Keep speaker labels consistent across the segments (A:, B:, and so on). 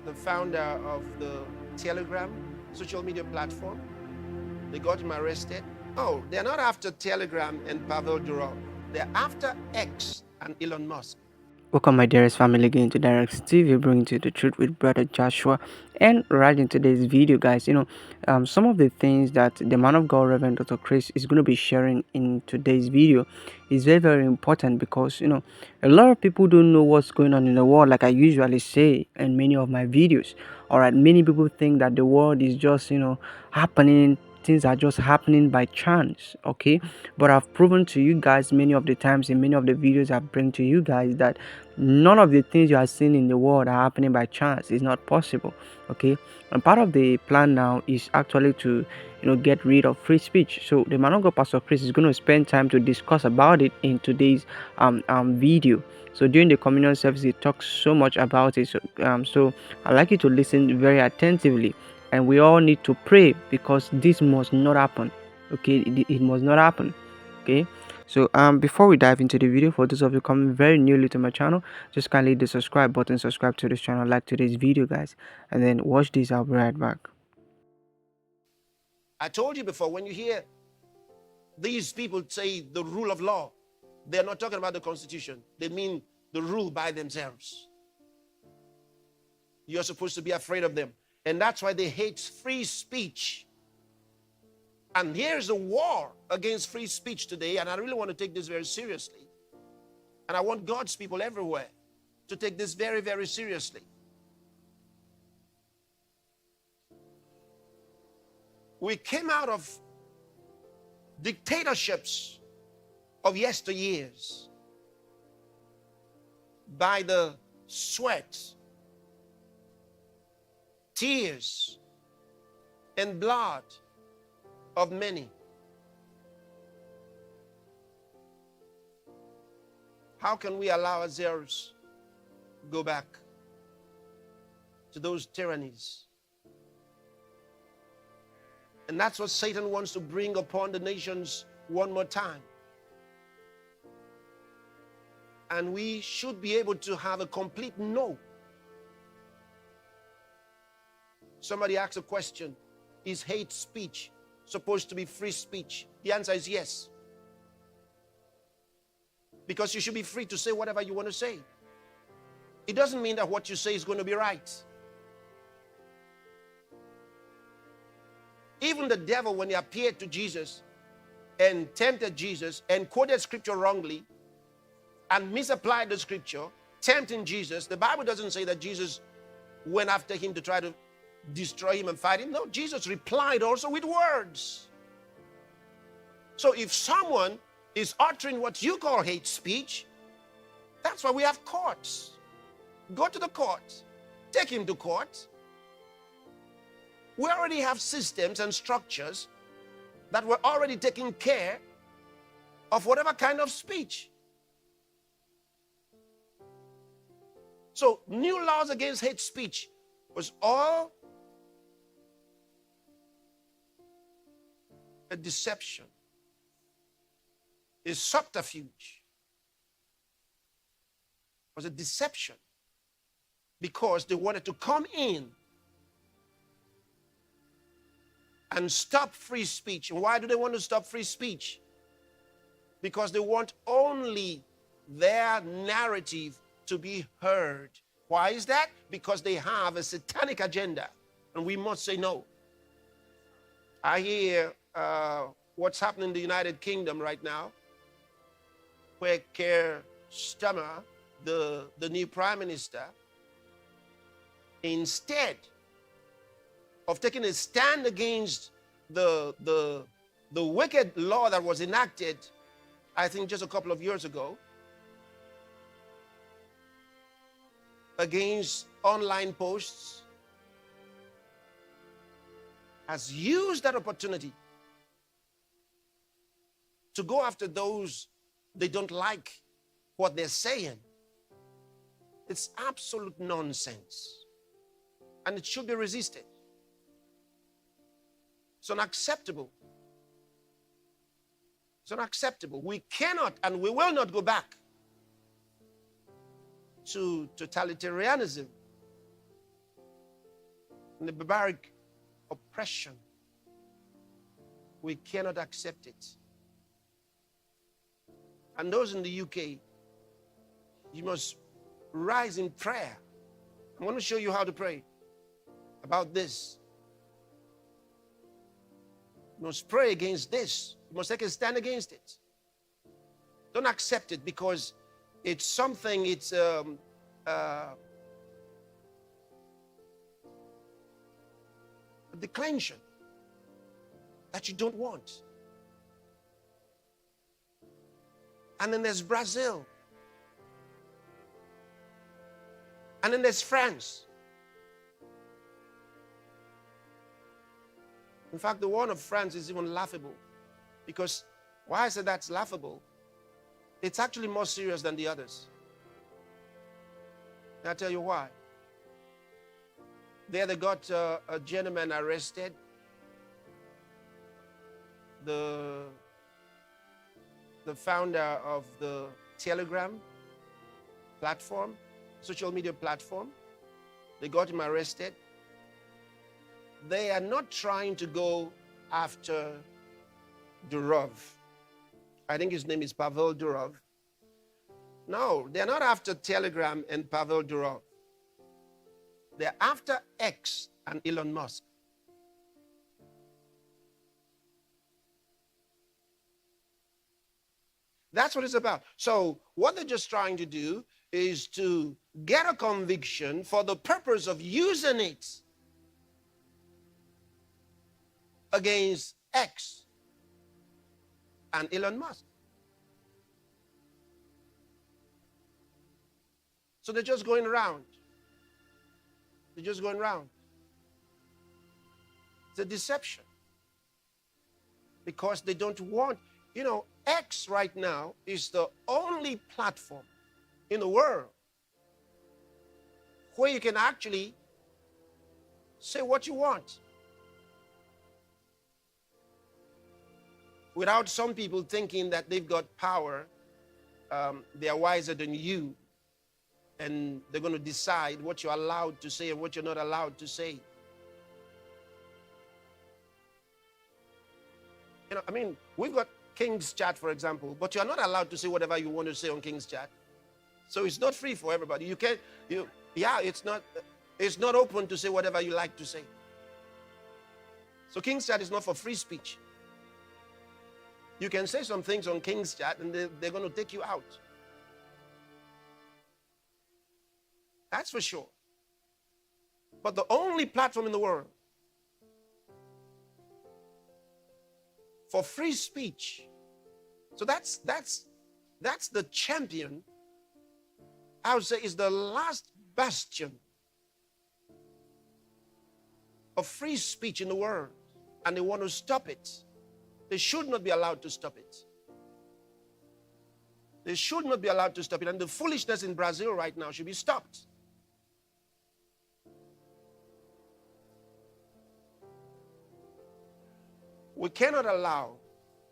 A: the founder of the Telegram social media platform. They got him arrested. Oh, they're not after Telegram and Pavel Durov. They're after X and Elon Musk.
B: Welcome, my dearest family, again to Direct TV, bringing to you the truth with brother Joshua. And right in today's video, guys, some of the things that the man of God, Reverend Dr. Chris, is going to be sharing in today's video is very, very important because a lot of people don't know what's going on in the world, like I usually say in many of my videos. All right, many people think that the world is just happening. Things are just happening by chance, okay? But I've proven to you guys many of the times in many of the videos I bring to you guys that none of the things you are seeing in the world are happening by chance. It's not possible, okay? And part of the plan now is actually to get rid of free speech. So the man of God, Pastor Chris, is going to spend time to discuss about it in today's video. So during the communion service he talks so much about it, so I'd like you to listen very attentively, and we all need to pray because this must not happen, okay? It must not happen, okay? So before we dive into the video, for those of you coming very newly to my channel, just kindly hit the subscribe button, subscribe to this channel, like today's video, guys, and then watch this. I'll be right back.
A: I told you before, when you hear these people say the rule of law, they're not talking about the Constitution. They mean the rule by themselves. You're supposed to be afraid of them. And that's why they hate free speech. And here's a war against free speech today, and I really want to take this very seriously. And I want God's people everywhere to take this very, very seriously. We came out of dictatorships of yesteryears by the sweat, tears, and blood of many. How can we allow ourselves go back to those tyrannies? And that's what Satan wants to bring upon the nations one more time. And we should be able to have a complete no. Somebody asked a question, is hate speech supposed to be free speech? The answer is yes. Because you should be free to say whatever you want to say. It doesn't mean that what you say is going to be right. Even the devil, when he appeared to Jesus and tempted Jesus and quoted scripture wrongly and misapplied the scripture, tempting Jesus, the Bible doesn't say that Jesus went after him to try to destroy him and fight him. No, Jesus replied also with words. So if someone is uttering what you call hate speech, that's why we have courts. Go to the court, take him to court. We already have systems and structures that were already taking care of whatever kind of speech. So new laws against hate speech was all a deception, a subterfuge. It was a deception because they wanted to come in and stop free speech. And why do they want to stop free speech? Because they want only their narrative to be heard. Why is that? Because they have a satanic agenda, and we must say no. I hear what's happening in the United Kingdom right now, where Keir Starmer, the new prime minister, instead of taking a stand against the wicked law that was enacted, I think just a couple of years ago, against online posts, has used that opportunity to go after those they don't like what they're saying. It's absolute nonsense, and it should be resisted. It's unacceptable. It's unacceptable. We cannot and we will not go back to totalitarianism. and the barbaric oppression. We cannot accept it. And those in the UK, you must rise in prayer. I want to show you how to pray about this. You must pray against this. You must take a stand against it. Don't accept it because it's something, it's a declension that you don't want. And then there's Brazil. And then there's France. In fact, the one of France is even laughable. Because why I say that's laughable, it's actually more serious than the others. And I'll tell you why. There they got a gentleman arrested. The founder of the Telegram platform, social media platform. They got him arrested. They are not trying to go after Durov. I think his name is Pavel Durov. No, they're not after Telegram and Pavel Durov. They're after X and Elon Musk. That's what it's about. So what they're just trying to do is to get a conviction for the purpose of using it against X and Elon Musk. So they're just going around. They're just going around. It's a deception. Because they don't want, you know, X right now is the only platform in the world where you can actually say what you want without some people thinking that they've got power, they are wiser than you, and they're going to decide what you're allowed to say and what you're not allowed to say. You know, I mean, we've got King's Chat, for example, but you're not allowed to say whatever you want to say on King's Chat. So it's not free for everybody. You can't, it's not open to say whatever you like to say. So King's Chat is not for free speech. You can say some things on King's Chat and they're going to take you out. That's for sure. But the only platform in the world for free speech. So that's the champion. I would say is the last bastion of free speech in the world. And they want to stop it. They should not be allowed to stop it. They should not be allowed to stop it. And the foolishness in Brazil right now should be stopped. We cannot allow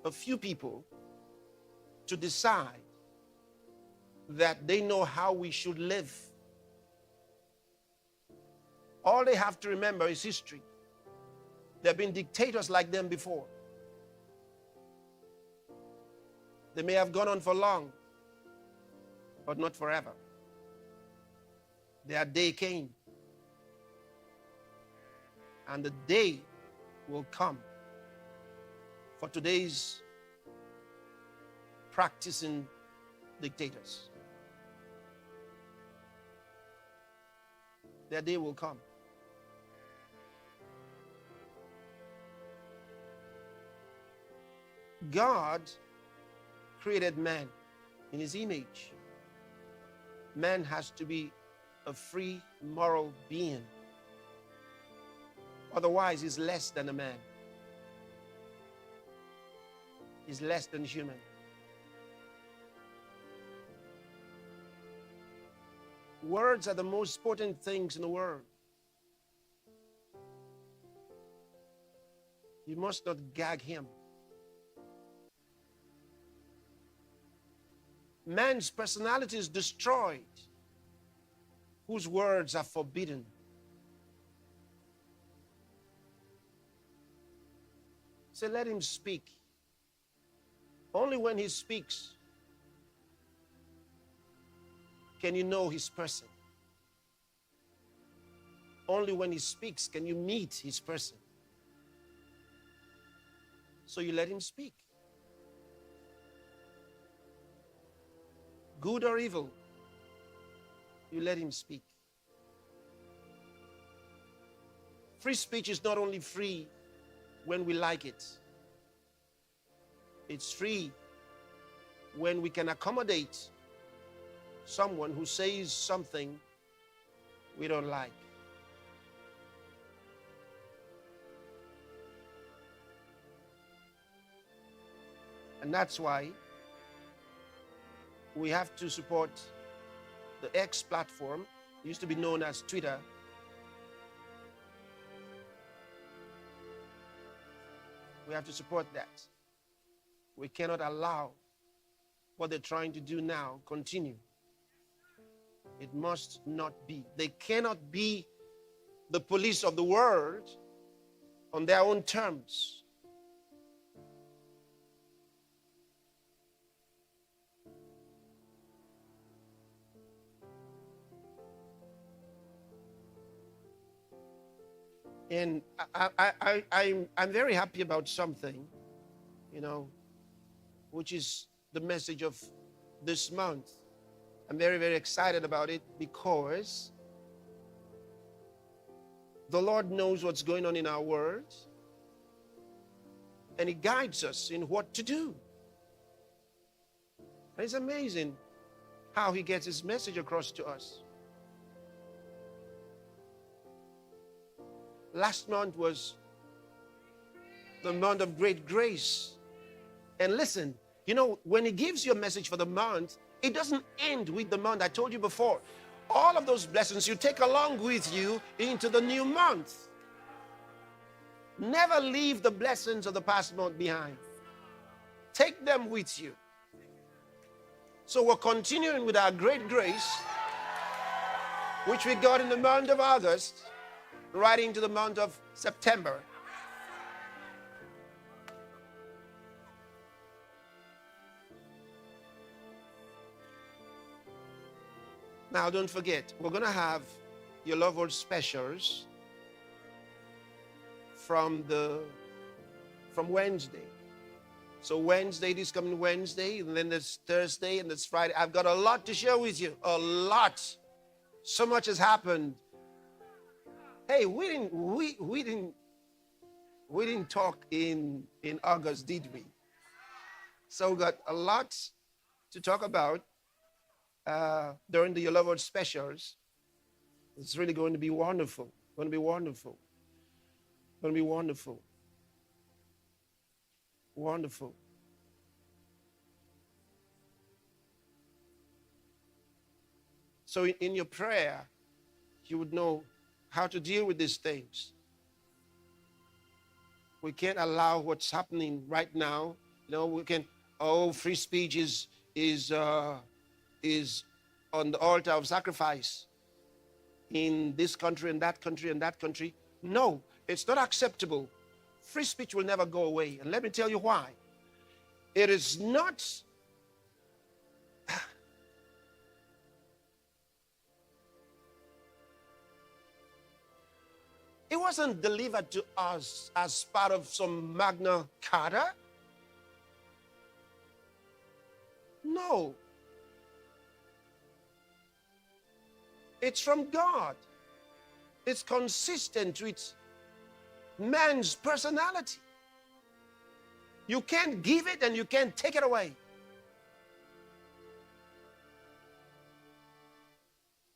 A: a few people to decide that they know how we should live. All they have to remember is history. There have been dictators like them before. They may have gone on for long, but not forever. Their day came. And the day will come for today's practicing dictators. Their day will come. God created man in his image. Man has to be a free moral being. Otherwise, he's less than a man. He's less than human. Words are the most important things in the world. You must not gag him. Man's personality is destroyed whose words are forbidden. Say, let him speak. Only when he speaks can you know his person. Only when he speaks can you meet his person. So you let him speak. Good or evil, you let him speak. Free speech is not only free when we like it. It's free when we can accommodate someone who says something we don't like. And that's why we have to support the X platform. It used to be known as Twitter. We have to support that. We cannot allow what they're trying to do now continue. It must not be. They cannot be the police of the world on their own terms. And I'm very happy about something, which is the message of this month. I'm very, very excited about it because the Lord knows what's going on in our world and He guides us in what to do. And it's amazing how He gets His message across to us. Last month was the month of great grace. And listen, when He gives you a message for the month, it doesn't end with the month. I told you before, all of those blessings you take along with you into the new month. Never leave the blessings of the past month behind. Take them with you. So we're continuing with our great grace, which we got in the month of August, right into the month of September. Now, don't forget, we're going to have your Love Word specials from Wednesday. So Wednesday, this coming Wednesday, and then there's Thursday, and there's Friday. I've got a lot to share with you. A lot. So much has happened. Hey, we didn't talk in August, did we? So we got a lot to talk about during the Your Love Word specials. It's really going to be wonderful. Going to be wonderful. Going to be wonderful. Wonderful. So in your prayer, you would know how to deal with these things. We can't allow what's happening right now. We can, free speech is on the altar of sacrifice in this country and that country and that country. No, it's not acceptable. Free speech will never go away. And let me tell you why. It is not it wasn't delivered to us as part of some Magna Carta. No. It's from God. It's consistent with man's personality. You can't give it and you can't take it away.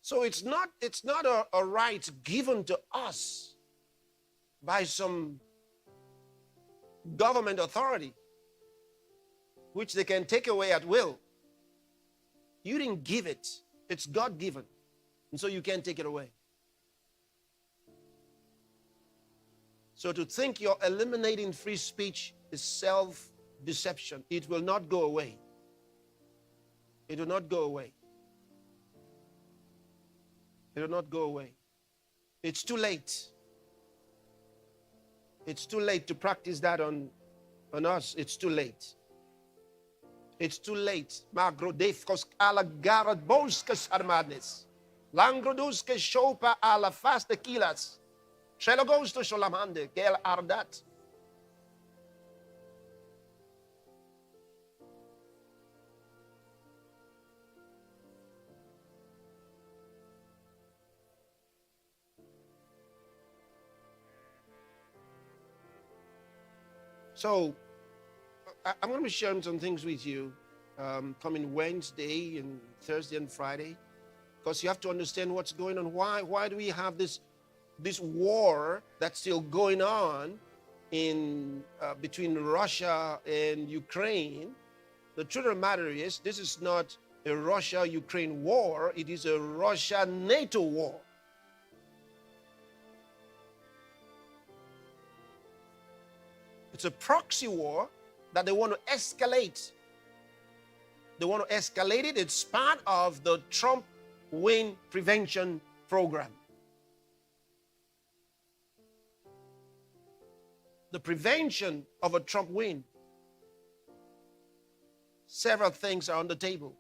A: So it's not a right given to us by some government authority, which they can take away at will. You didn't give it. It's God-given. And so you can't take it away. So to think you're eliminating free speech is self-deception. It will not go away. It will not go away. It will not go away. It's too late. It's too late to practice that on On us, it's too late. It's too late. Magro defkos ala garad boskas armadnes. Langrodus ke shopa ala fast kilas. Shelogos to sholamande, gel ardat. So, I'm going to be sharing some things with you coming Wednesday and Thursday and Friday, because you have to understand what's going on. Why do we have this war that's still going on in between Russia and Ukraine? The truth of the matter is, this is not a Russia-Ukraine war. It is a Russia-NATO war. It's a proxy war that they want to escalate. They want to escalate it. It's part of the Trump win prevention program. The prevention of a Trump win. Several things are on the table,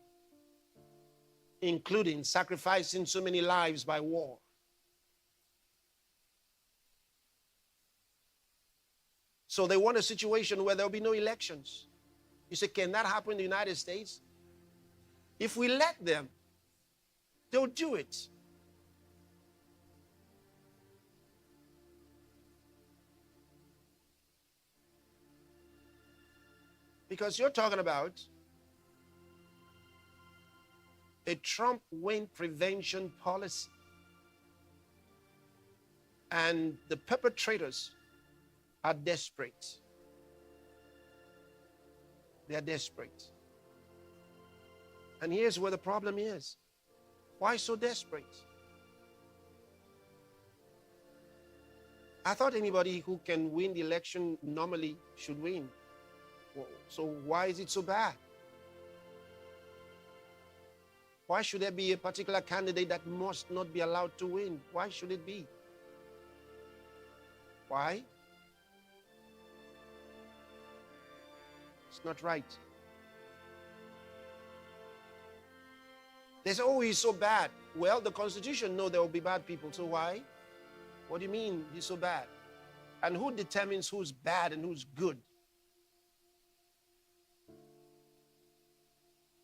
A: including sacrificing so many lives by war. So they want a situation where there'll be no elections. You say, can that happen in the United States? If we let them, they'll do it. Because you're talking about a Trump win prevention policy. And the perpetrators are desperate. They are desperate. And here's where the problem is. Why so desperate? I thought anybody who can win the election normally should win. So why is it so bad? Why should there be a particular candidate that must not be allowed to win? Why should it be? Why? It's not right. They say, oh, he's so bad. Well, the Constitution knows there will be bad people, so why? What do you mean he's so bad? And who determines who's bad and who's good?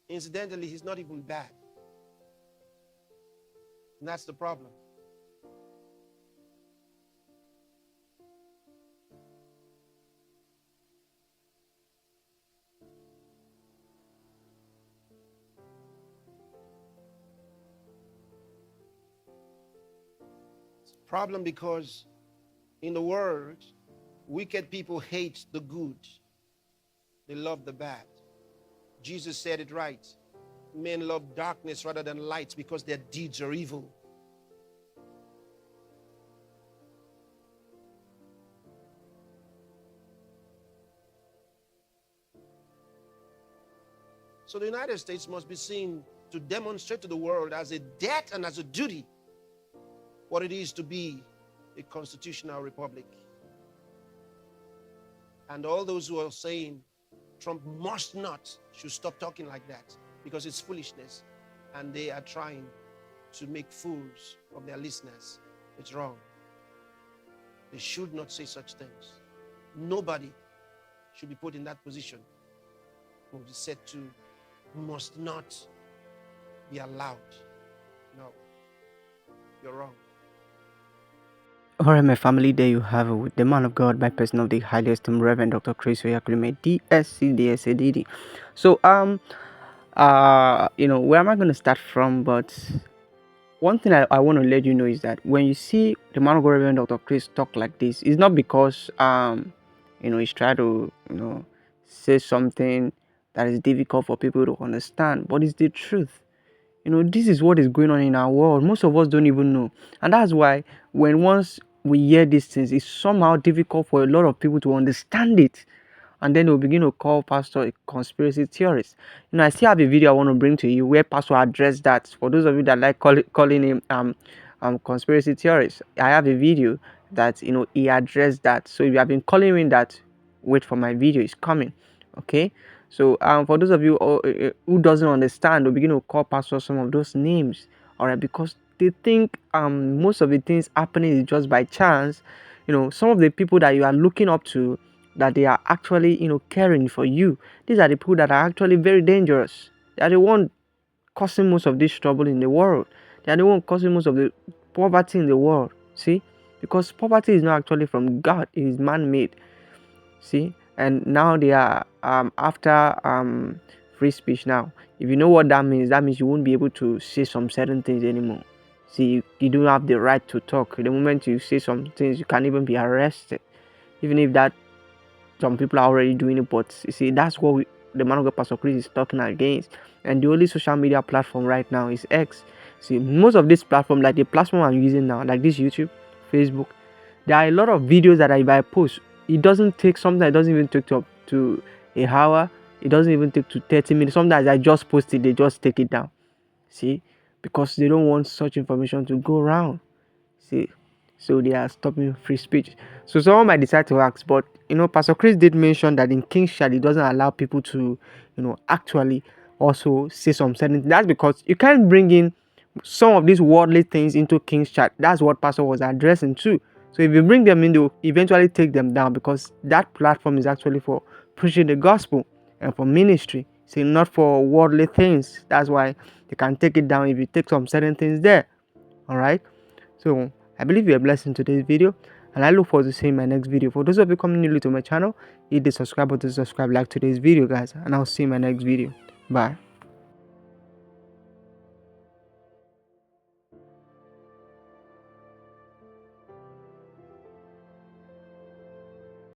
A: Incidentally, he's not even bad. And that's the problem. Problem because in the world, wicked people hate the good. They love the bad. Jesus said it right. Men love darkness rather than light because their deeds are evil. So the United States must be seen to demonstrate to the world as a debt and as a duty what it is to be a constitutional republic. And all those who are saying Trump must not should stop talking like that because it's foolishness and they are trying to make fools of their listeners. It's wrong. They should not say such things. Nobody should be put in that position who is said to must not be allowed. No, you're wrong.
B: Alright, my family, there you have it with the man of God, my person of the highly esteemed Reverend Dr. Chris OYAKHILOME, DSC, DSADD. So, where am I going to start from? But one thing I want to let you know is that when you see the man of God, Reverend Dr. Chris, talk like this, it's not because, he's trying to, say something that is difficult for people to understand, but it's the truth. This is what is going on in our world. Most of us don't even know. And that's why once we hear these things, it's somehow difficult for a lot of people to understand it. And then they'll begin to call Pastor a conspiracy theorist. I still have a video I want to bring to you where Pastor addressed that. For those of you that like calling him conspiracy theorist, I have a video that he addressed that. So if you have been calling him that, wait for my video, is coming. Okay, so for those of you who doesn't understand, we begin to call pastors some of those names, all right, because they think most of the things happening is just by chance. Some of the people that you are looking up to, that they are actually caring for you, these are the people that are actually very dangerous. They are the one causing most of this trouble in the world. They are the one causing most of the poverty in the world. See, because poverty is not actually from God, it is man-made. See, and now they are after free speech. Now, if you know what that means you won't be able to say some certain things anymore. See, you don't have the right to talk. The moment you say some things, you can't even be arrested, even if that some people are already doing it. But you see, that's what the man of God, Pastor Chris, is talking against. And the only social media platform right now is X. See, most of this platform, like the platform I'm using now, like this YouTube, Facebook, there are a lot of videos that if I post, it doesn't take, sometimes it doesn't even take to a hour, it doesn't even take to 30 minutes. Sometimes I just post it, they just take it down. See, because they don't want such information to go around. See, so they are stopping free speech. So someone might decide to ask, but Pastor Chris did mention that in King's Chat it doesn't allow people to, actually also say some certain things. That's because you can't bring in some of these worldly things into King's Chat. That's what Pastor was addressing too. So if you bring them in, they'll eventually take them down, because that platform is actually for preaching the gospel and for ministry. See, not for worldly things. That's why they can take it down if you take some certain things there. All right. So I believe you are blessed in today's video, and I look forward to seeing my next video. For those of you coming newly to my channel, hit the subscribe button to subscribe, like today's video, guys, and I'll see you in my next video. Bye.